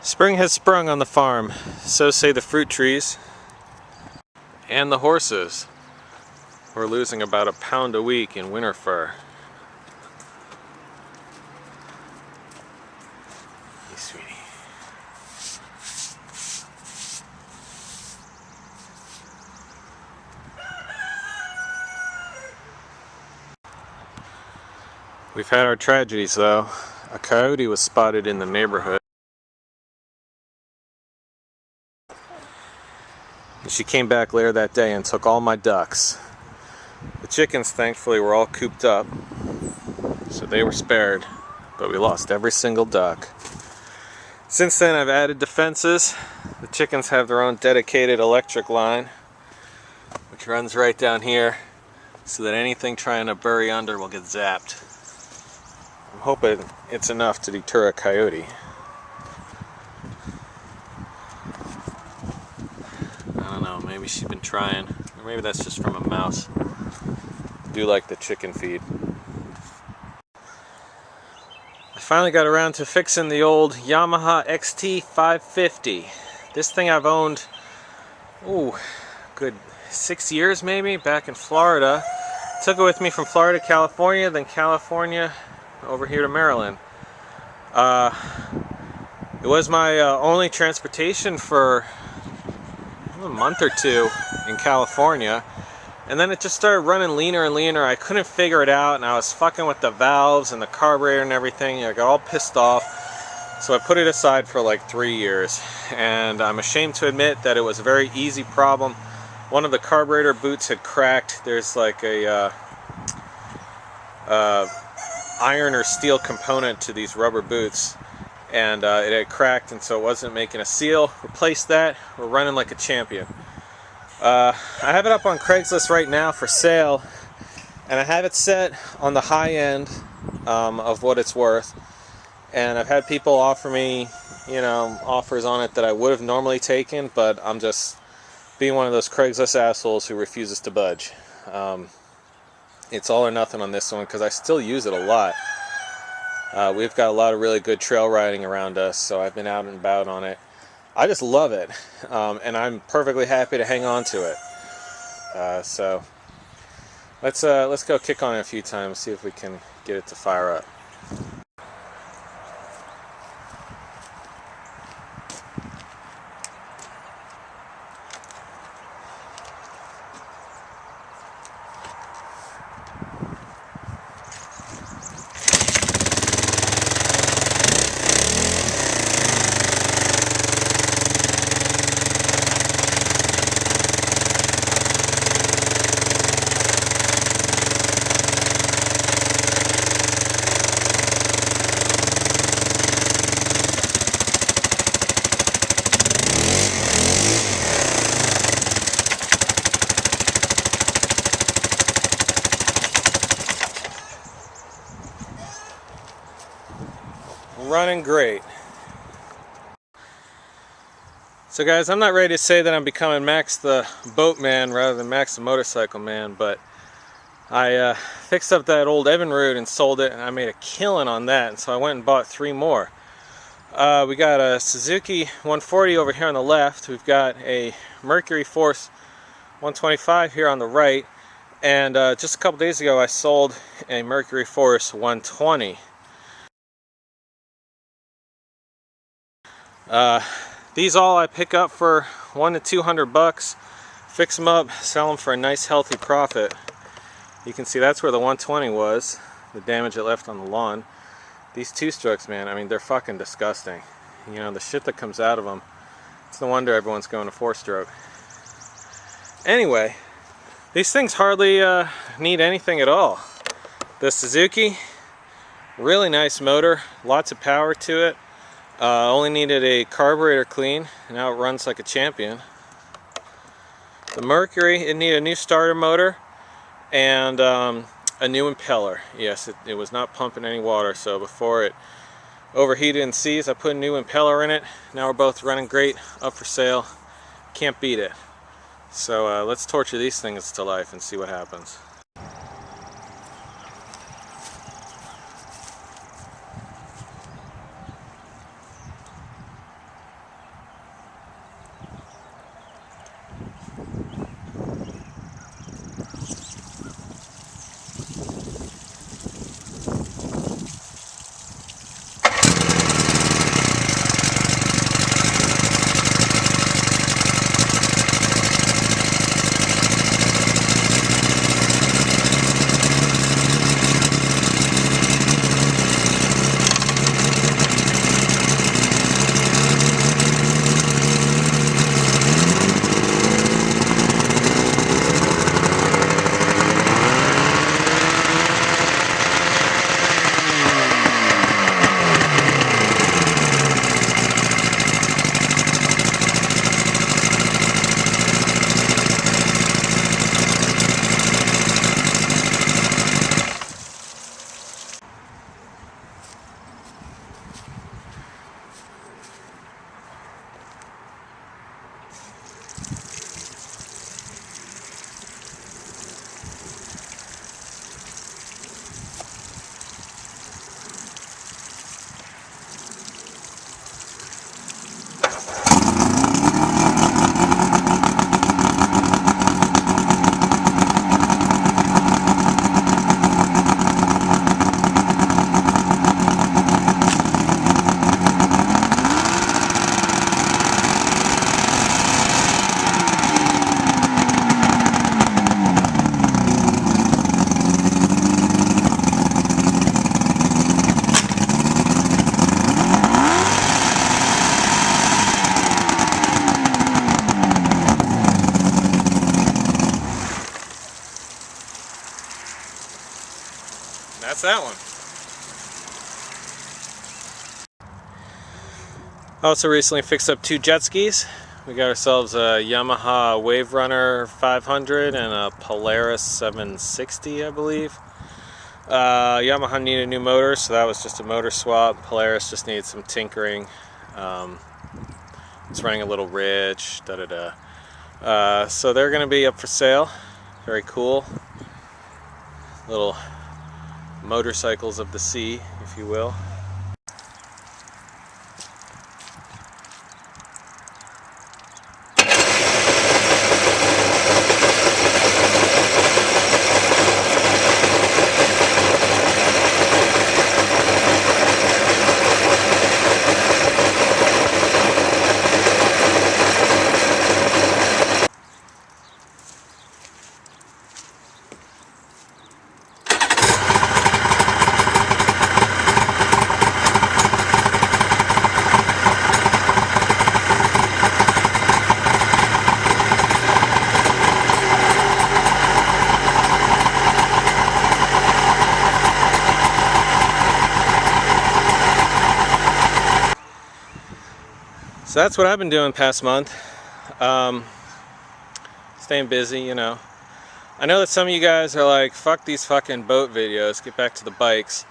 Spring has sprung on the farm, so say the fruit trees and the horses. We're losing about a pound a week in winter fur. Hey, sweetie. We've had our tragedies though. A coyote was spotted in the neighborhood. She came back later that day and took all my ducks. The chickens, thankfully, were all cooped up, so they were spared, but we lost every single duck. Since then, I've added defenses. The chickens have their own dedicated electric line, which runs right down here, so that anything trying to bury under will get zapped. I'm hoping it's enough to deter a coyote. I don't know, maybe she's been trying, or maybe that's just from a mouse. I do like the chicken feed. I finally got around to fixing the old Yamaha XT550. This thing I've owned, good 6 years maybe, back in Florida. Took it with me from Florida to California, then California over here to Maryland. It was my only transportation for a month or two in California, and then it just started running leaner and leaner. I couldn't figure it out, and I was fucking with the valves and the carburetor and everything. I got all pissed off, so I put it aside for like 3 years, and I'm ashamed to admit that it was a very easy problem. One of the carburetor boots had cracked. There's like a iron or steel component to these rubber boots, and it had cracked, and so it wasn't making a seal. Replaced that. We're running like a champion. I have it up on Craigslist right now for sale, and I have it set on the high end of what it's worth, and I've had people offer me, offers on it that I would have normally taken, but I'm just being one of those Craigslist assholes who refuses to budge. It's all or nothing on this one because I still use it a lot. We've got a lot of really good trail riding around us, so I've been out and about on it. I just love it, and I'm perfectly happy to hang on to it. So let's go kick on it a few times, see if we can get it to fire up. Running great. So guys, I'm not ready to say that I'm becoming Max the boat man rather than Max the motorcycle man, but I fixed up that old Evinrude and sold it, and I made a killing on that, and so I went and bought 3 more. We got a Suzuki 140 over here on the left. We've got a Mercury Force 125 here on the right, and just a couple days ago I sold a Mercury Force 120. These all I pick up for $100 to $200. Fix them up, sell them for a nice healthy profit. You can see that's where the 120 was, the damage it left on the lawn. These 2-strokes, man, I mean, they're fucking disgusting. The shit that comes out of them. It's no wonder everyone's going to 4-stroke. Anyway, these things hardly need anything at all. The Suzuki, really nice motor, lots of power to it. Only needed a carburetor clean, and now it runs like a champion. The Mercury, it needed a new starter motor and a new impeller. Yes, it was not pumping any water, so before it overheated and seized, I put a new impeller in it. Now we're both running great, up for sale. Can't beat it. So let's torture these things to life and see what happens. that's that one. I also recently fixed up 2 jet skis. We got ourselves a Yamaha Wave Runner 500 and a Polaris 760, I believe. Yamaha needed a new motor, so that was just a motor swap. Polaris just needed some tinkering. It's running a little rich, so they're going to be up for sale. Very cool. Little motorcycles of the sea, if you will. So that's what I've been doing past month. Staying busy, you know. I know that some of you guys are like, fuck these fucking boat videos, get back to the bikes.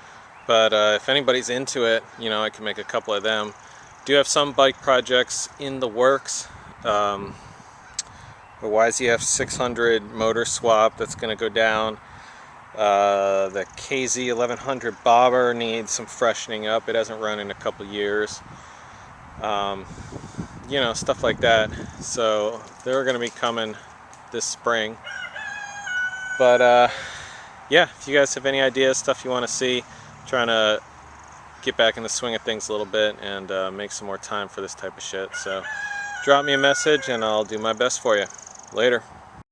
But if anybody's into it, you know, I can make a couple of them. Do have some bike projects in the works. The YZF 600 motor swap that's going to go down. The KZ 1100 bobber needs some freshening up. It hasn't run in a couple years. You know, stuff like that. So they're going to be coming this spring. But yeah, if you guys have any ideas, stuff you want to see, I'm trying to get back in the swing of things a little bit and make some more time for this type of shit. So drop me a message and I'll do my best for you. Later.